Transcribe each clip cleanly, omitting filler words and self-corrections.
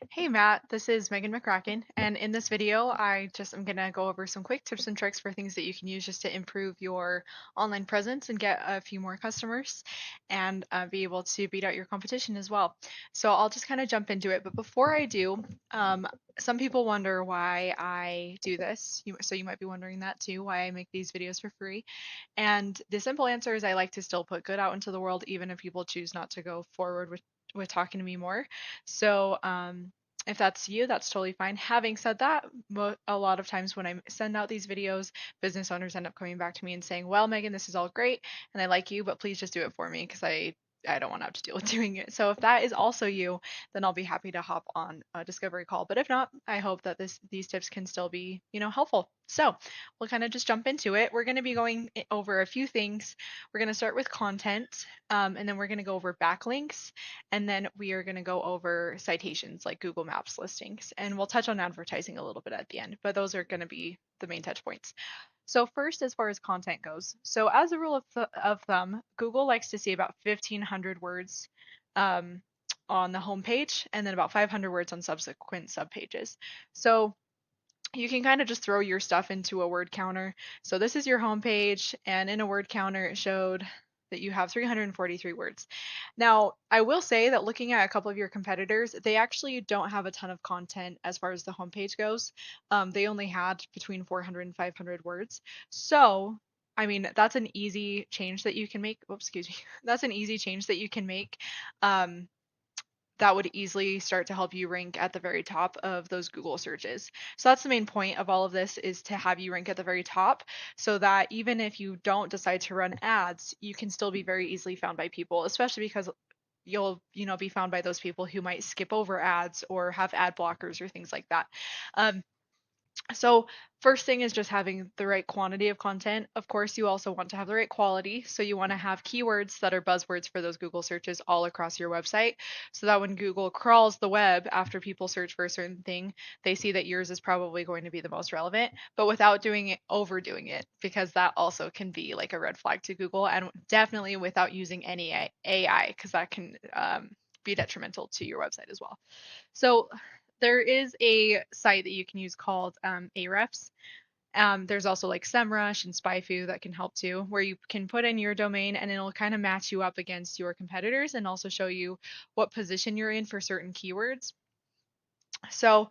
Hey Matt, this is Megan McCracken, and in this video, I'm gonna go over some quick tips and tricks for things that you can use just to improve your online presence and get a few more customers and be able to beat out your competition as well. So I'll just kind of jump into it, but before I do, um, some people wonder why I do this. So you might be wondering that too, why I make these videos for free. And the simple answer is I like to still put good out into the world, even if people choose not to go forward with talking to me more. So, if that's you, that's totally fine. Having said that, a lot of times when I send out these videos, business owners end up coming back to me and saying, "Well, Megan, this is all great, and I like you, but please just do it for me because I don't want to have to deal with doing it." So if that is also you, then I'll be happy to hop on a discovery call. But if not, I hope that these tips can still be, helpful. So we'll kind of just jump into it. We're going to be going over a few things. We're going to start with content, and then we're going to go over backlinks, and then we are going to go over citations like Google Maps listings, and we'll touch on advertising a little bit at the end, but those are going to be the main touch points. So first, as far as content goes, so as a rule of thumb, Google likes to see about 1,500 words um, on the homepage, and then about 500 words on subsequent subpages. So you can kind of just throw your stuff into a word counter. So this is your homepage, and in a word counter, it showed that you have 343 words. Now, I will say that looking at a couple of your competitors, they actually don't have a ton of content as far as the homepage goes. They only had between 400 and 500 words. So, I mean, that's an easy change that you can make. Oops, excuse me. That's an easy change that you can make. Um, that would easily start to help you rank at the very top of those Google searches. So that's the main point of all of this, is to have you rank at the very top so that even if you don't decide to run ads, you can still be very easily found by people, especially because you'll, be found by those people who might skip over ads or have ad blockers or things like that. So first thing is just having the right quantity of content. Of course, you also want to have the right quality. So you want to have keywords that are buzzwords for those Google searches all across your website, so that when Google crawls the web after people search for a certain thing, they see that yours is probably going to be the most relevant, but without overdoing it, because that also can be like a red flag to Google, and definitely without using any AI, because that can be detrimental to your website as well. So there is a site that you can use called Ahrefs. There's also like SEMrush and SpyFu that can help too, where you can put in your domain and it'll kind of match you up against your competitors and also show you what position you're in for certain keywords. So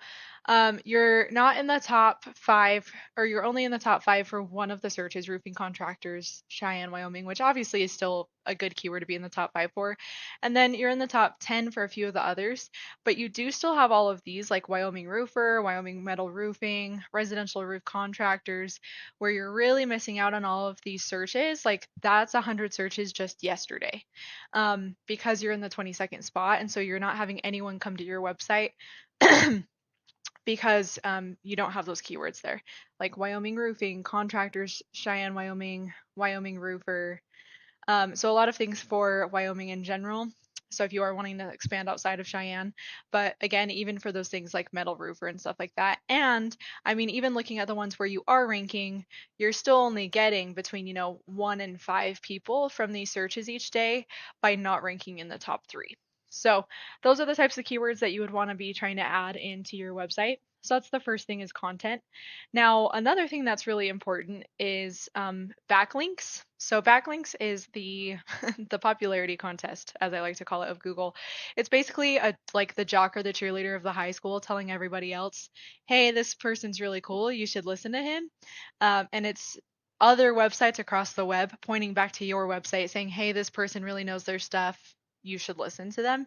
you're not in the top five, or you're only in the top five for one of the searches, roofing contractors, Cheyenne, Wyoming, which obviously is still a good keyword to be in the top five for. And then you're in the top 10 for a few of the others, but you do still have all of these like Wyoming roofer, Wyoming metal roofing, residential roof contractors, where you're really missing out on all of these searches. Like that's 100 searches just yesterday, because you're in the 22nd spot. And so you're not having anyone come to your website because you don't have those keywords there, like Wyoming roofing, contractors, Cheyenne, Wyoming, Wyoming roofer. So a lot of things for Wyoming in general. So if you are wanting to expand outside of Cheyenne, but again, even for those things like metal roofer and stuff like that. And I mean, even looking at the ones where you are ranking, you're still only getting between, 1 and 5 people from these searches each day by not ranking in the top three. So those are the types of keywords that you would want to be trying to add into your website. So that's the first thing, is content. Now, another thing that's really important is backlinks. So backlinks is the the popularity contest, as I like to call it, of Google. It's basically like the jock or the cheerleader of the high school telling everybody else, "Hey, this person's really cool. You should listen to him." And it's other websites across the web pointing back to your website saying, "Hey, this person really knows their stuff. You should listen to them."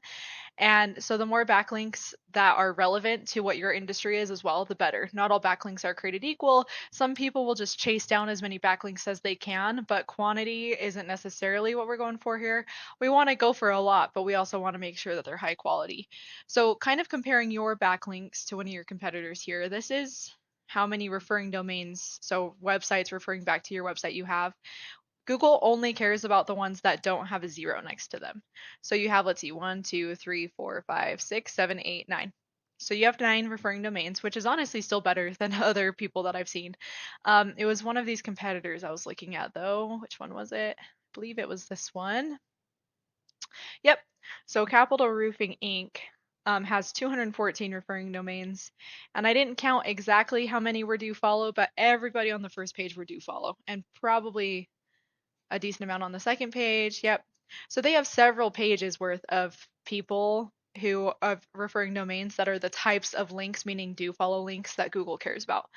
And so the more backlinks that are relevant to what your industry is as well, the better. Not all backlinks are created equal. Some people will just chase down as many backlinks as they can, but quantity isn't necessarily what we're going for here. We want to go for a lot, but we also want to make sure that they're high quality. So kind of comparing your backlinks to one of your competitors here, this is how many referring domains, so websites referring back to your website, you have. Google only cares about the ones that don't have a zero next to them. So you have, let's see, 1, 2, 3, 4, 5, 6, 7, 8, 9. So you have 9 referring domains, which is honestly still better than other people that I've seen. It was one of these competitors I was looking at though. Which one was it? I believe it was this one. Yep. So Capital Roofing Inc. has 214 referring domains. And I didn't count exactly how many were do follow, but everybody on the first page were do follow, and probably a decent amount on the second page. Yep. So they have several pages worth of people who of referring domains that are the types of links, meaning do follow links that Google cares about.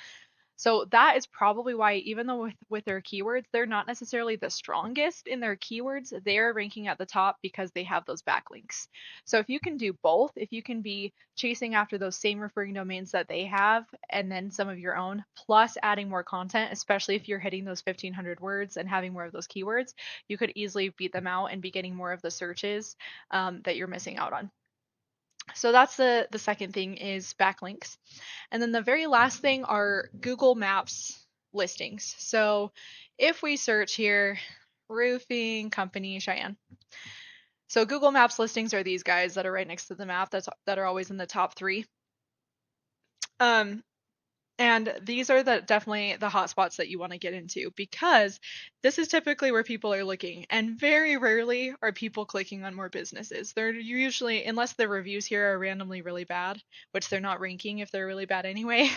So that is probably why, even though with their keywords, they're not necessarily the strongest in their keywords, they're ranking at the top because they have those backlinks. So if you can do both, if you can be chasing after those same referring domains that they have, and then some of your own, plus adding more content, especially if you're hitting those 1,500 words and having more of those keywords, you could easily beat them out and be getting more of the searches that you're missing out on. So that's the second thing is backlinks. And then the very last thing are Google Maps listings. So if we search here, roofing company Cheyenne. So Google Maps listings are these guys that are right next to the map that are always in the top 3. And these are definitely the hotspots that you want to get into, because this is typically where people are looking, and very rarely are people clicking on more businesses. They're usually, unless the reviews here are randomly really bad, which they're not ranking if they're really bad anyway,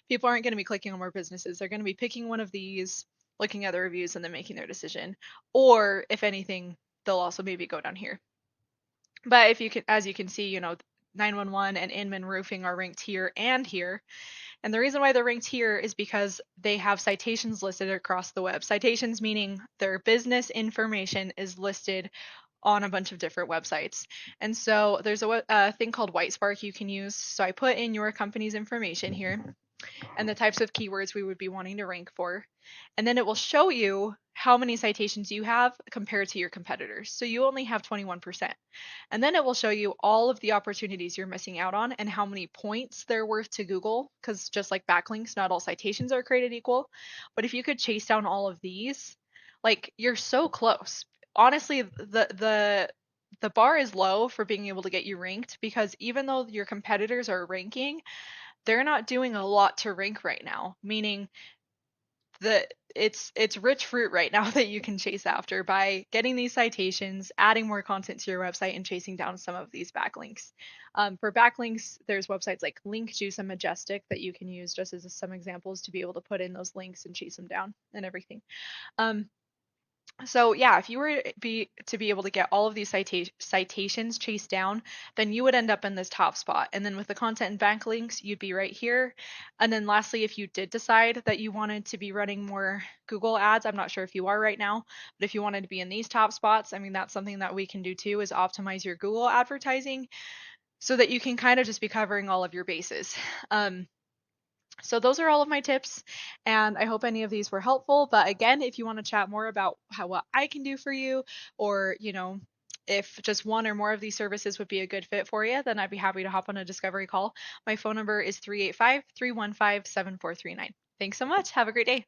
people aren't going to be clicking on more businesses. They're going to be picking one of these, looking at the reviews, and then making their decision. Or if anything, they'll also maybe go down here. But if you can, as you can see, 911 and Inman Roofing are ranked here and here. And the reason why they're ranked here is because they have citations listed across the web. Citations meaning their business information is listed on a bunch of different websites. And so there's a thing called Whitespark you can use. So I put in your company's information here and the types of keywords we would be wanting to rank for. And then it will show you how many citations you have compared to your competitors. So you only have 21%. And then it will show you all of the opportunities you're missing out on and how many points they're worth to Google, because just like backlinks, not all citations are created equal. But if you could chase down all of these, like, you're so close. Honestly, the bar is low for being able to get you ranked, because even though your competitors are ranking, they're not doing a lot to rank right now, meaning that it's rich fruit right now that you can chase after by getting these citations, adding more content to your website, and chasing down some of these backlinks. For backlinks, there's websites like Linkjuice and Majestic that you can use just as some examples to be able to put in those links and chase them down and everything. So yeah, if you were to be able to get all of these citations chased down, then you would end up in this top spot. And then with the content and backlinks, you'd be right here. And then lastly, if you did decide that you wanted to be running more Google ads, I'm not sure if you are right now, but if you wanted to be in these top spots, I mean, that's something that we can do too, is optimize your Google advertising so that you can kind of just be covering all of your bases. So those are all of my tips, and I hope any of these were helpful. But again, if you want to chat more about what I can do for you, or if just one or more of these services would be a good fit for you, then I'd be happy to hop on a discovery call. My phone number is 385-315-7439. Thanks so much. Have a great day.